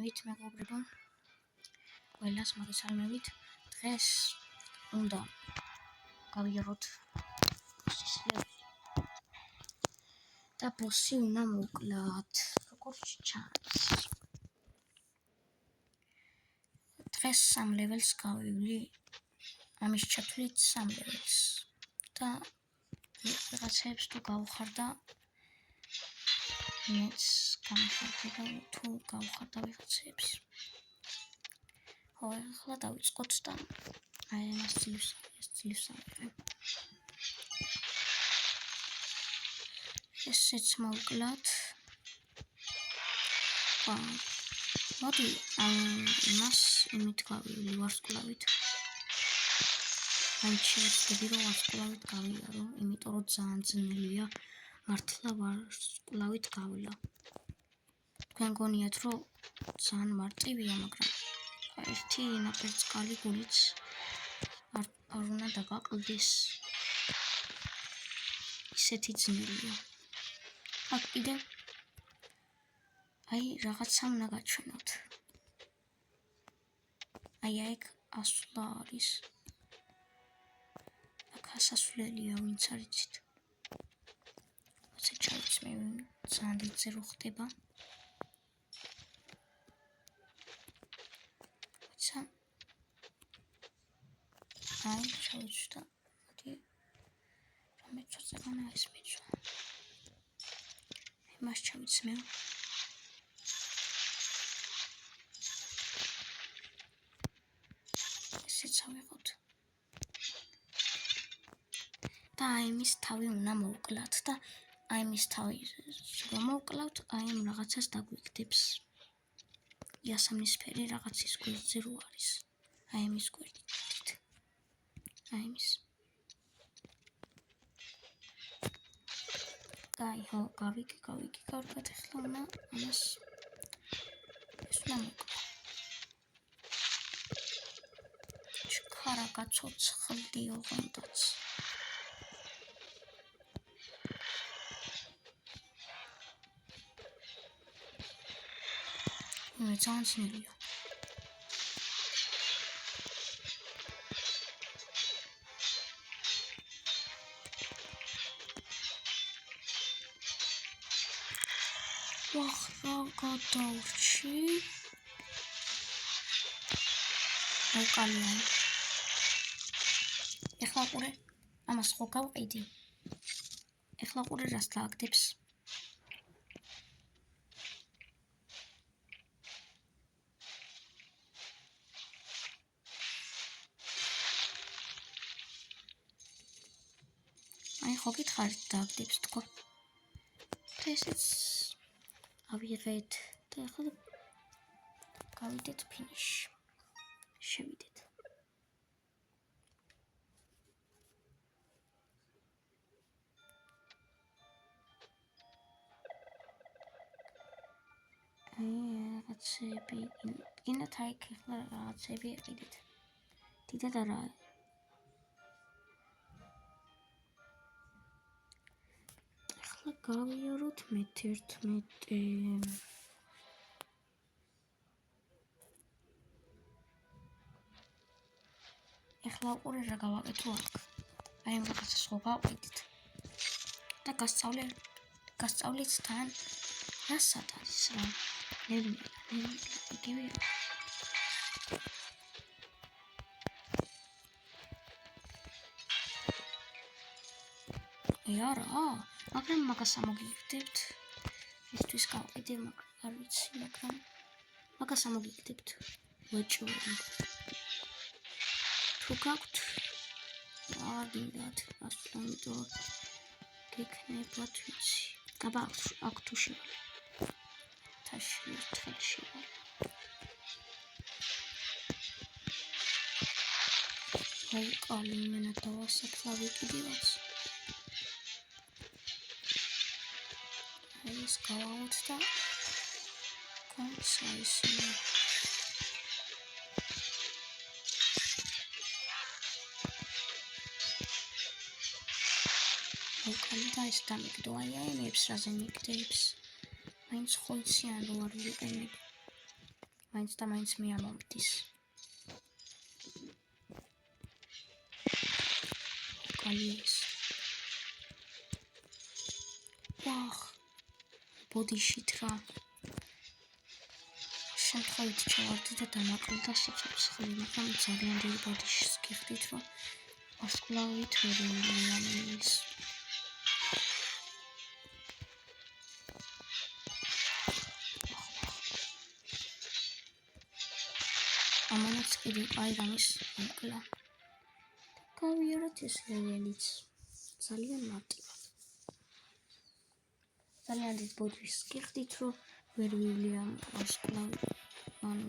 მოგესალმებით მეგობრებო, ყველას მოგესალმებით. დღეს უნდა გავიაროთ ბოსის ლეველი და ბოსი უნდა მოკლათ, როგორც ჩანს. დღეს 3 ლეველს გავივლი, ამის ჩათვლით 3 ლეველს და რაღაცებს თუ გავხარდა მეც გამიხარდა თუ გავხარდა ვიღაცებს. ახლა დავიწყოთ და აი ამას ძლივს ამიღებ. ესეც მოვკლათ. მოდი იმას იმით გავივლი ვარსკვლავით. ან შეიძლება რომ ვარსკვლავით გავიარო, იმიტომ რომ ძალიან ძნელია მართლა ვარსკვლავით გავლა. თქვენ გონიათ რომ ძალიან მარტივია, მაგრამ ერთი ნაპერწკალი გულიც არ უნდა დაგაკლდეს. ისეთი ძნელია. აქ კიდე აი რაღაცა უნდა გაჩვენოთ. აი ეგ ასვლა არის. აქ ასასვლელია, ვინც არ იცით. ასე ჩავიცმე, ძალიან დიდზე რო ხდება. აი ჩავიცვდა. მოდი რამე წაწენა ეს მეცვა. იმას ჩავიცმე. ესეც ავიღოთ. და აი მის თავი უნდა მოვკლათ და აი მის თავი რომ მოვკლავთ, აი ამ რაღაცას დაგვიგდებს. იასამნისფერი რაღაცის გვერდზე რო არის. აი ამის გვერდით. აი მის. აი ხო, გავიგე კარგად. ახლა უნდა ამას ეს უნდა მოვკლო. ჩქარა გაცოცხლდი ოღონდაც. ძალიან ძნელია. ვახრა გადავრჩი. მოკალიან. ეხლა ყურე, ამას ხო გავყიდი. ეხლა ყურე რას დააგდებს? აი ხო გითხარით დააგდებს თქო. და ესეც ავიღეთ და ახლა გავიდეთ ფინიშში. შევიდეთ. რაღაცები კიდათ აი ახლა რაღაცები ეყიდეთ. დიდად არა. ახლა გავიაროთ მე-11. ახლა უყურე რა გავაკეთო აქ. აი ამ რაღაცას ხო გავყიდით. და გასწავლით თან რასაც არის რა. ნერვია, იგივეა. არა, მაგრამ მაგას ამოგიგდებთ. ისთვის გავყიდე, მაგრამ არ ვიცი, მაგრამ მაგას ამოგიგდებთ. ვაჭრობ. თუ გაქვთ არ გინდათ, ამიტომ გეკნებათ ვიცი. აბა აქ თუ შევალ. თაში ერთხელ შევალ. აი კალი იმენა დავასაფლავი კიდევაც. აი ეს გავავთ და კონსაისია. კალი და ეს დამიგდო, აი აიმებს რაზე მიგდებს. მაინც ხო იციან რომ არ ვიყენებ. მაინც და მაინც მე ამომდის. კალიეს. ვახ. ბოდიშით რა. შემთხვევით ჩავარდი და დამაკლდა სიცოცხლე, მაგრამ ძალიან დიდი ბოდიშს გიხდით, რომ ვარსკვლავით ვერ მივიდეს. ამანაც კიდევ აი რამის მოკლა. გავიარეთ ეს ლეველიც. ძალიან მარტივად. ძალიან დიდ ბოდიშს გიხდით, რომ ვერ ვივლიან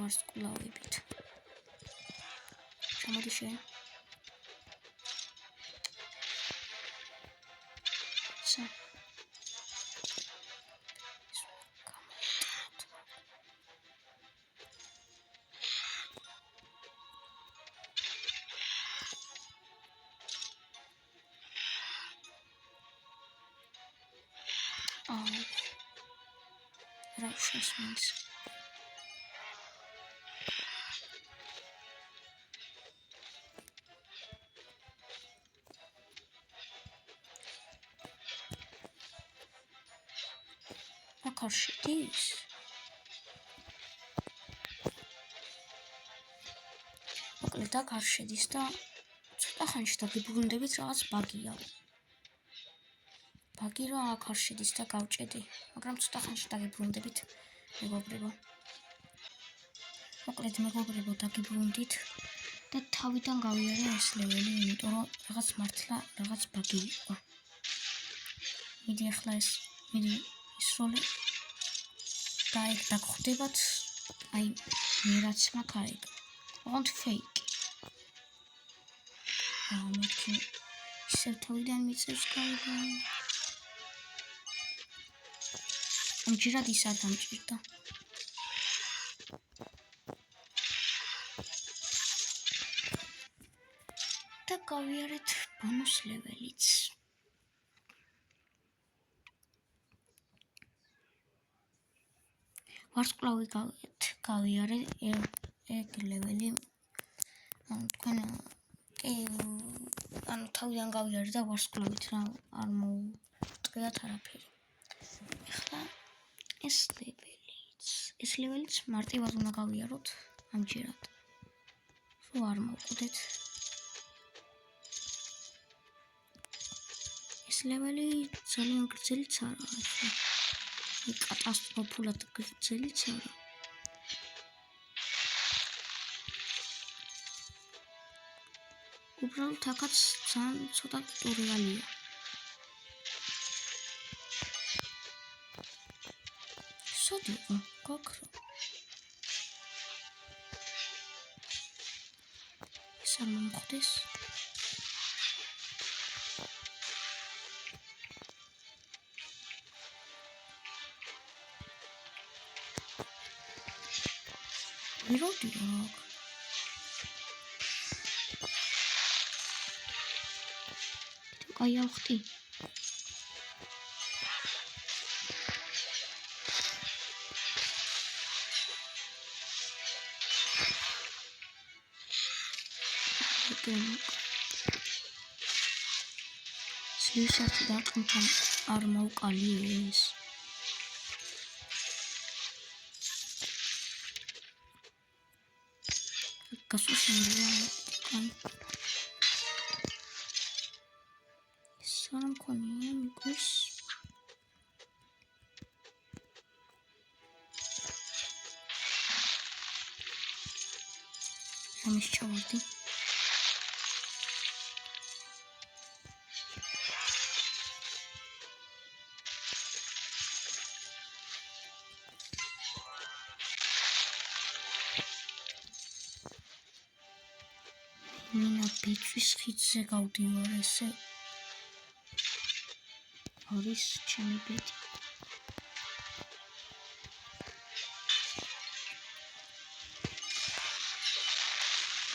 ვარსკვლავებით. ჩამოდი შენ. Righteous means აკარშიდის მოკლედ აკარშიდის და ცოტა ხანში დაგიბრუნდებით რაღაც ბაგია ბაგი რა აკარშიდის და გავჭედი მაგრამ ცოტა ხანში დაგიბრუნდებით მეგობრებო მოკლედ მეგობრებო დაგიბრუნდით და თავიდან გავიარე ეს ლეველი იმიტომ რომ რაღაც მართლა რაღაც ბაგი იყო მიდი ახლა ეს როლი და ეგ დაგხვდებათ აი მე რაც მაქვს აი want fake მეთქი ისევ თავიდან მიწევს გაიგო ამჯერად ის არ დამჭირდა და გავიარეთ ბონუს ლეველიც ვარსკვლავი გავიარე ეგ ლეველი თქვენ ანუ თავიდან გავიარე და ვარსკვლავით რა არ მოვტყიათ არაფერი ახლა ეს ლეველიც მარტივად უნდა გავიაროთ ამჯერად რო არ მოვყვდეთ ეს ლეველი ძალიან გრძელიც არა ახლა კატასტროფულად გრძელიც არა უბრალოდ აქაც ძალიან ცოტა ტუტორიალია სოდიყო გაქრო ეს არ მომხდეს ვიროდი აქ აი ავხტი შეიძლება დაკმთან არ მოვყალი ეს გასულშენია აი სამ კონია მიგოს ამის ჩავარდი მინა ბიჭის ხიდზე გავდივარ ესე არის ჩემი ბედი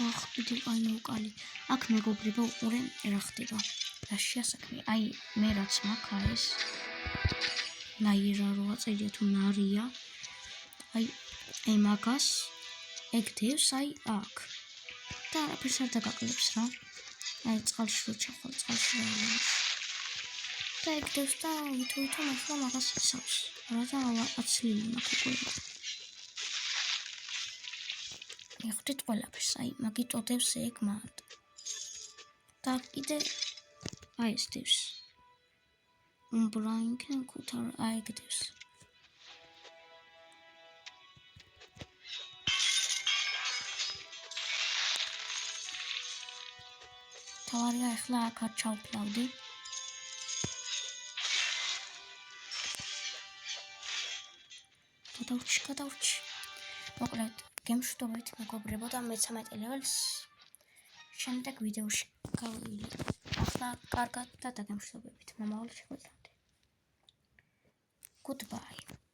ახ კიდევ აი მოვყალი აქ მეგობრებო უყურე რა ხდება რა შეასაქმე აი მე რაც მაქვს ეს ნაირა როა წერია თუ ნარია აი მაგას ეგდევს აი აქ. და არაფერს არ დაგაკლებს რა. აი წყალში რო ჩახვალ, წყალში რა არის. და ეგდევს და ვითომ ახლა მაგას იცავს. რათა აცლილი მაქვს უკვე. მიხვდით ყველაფერს, აი მაგიტოდებს ეგ მანდ. და კიდე აი ეს დევს. უმბრაინკენ კუთარ აი ეგდევს. თავარია ახლა აქ არ ჩავფლავდი. გადავრჩი. მოკლედ, გემშვიდობებით მეგობრებო და მე-13 ლეველს შემდეგ ვიდეოში გავივლი. ახლა კარგად და დაგემშვიდობებით მომავალ შეხვედრამდე. Goodbye.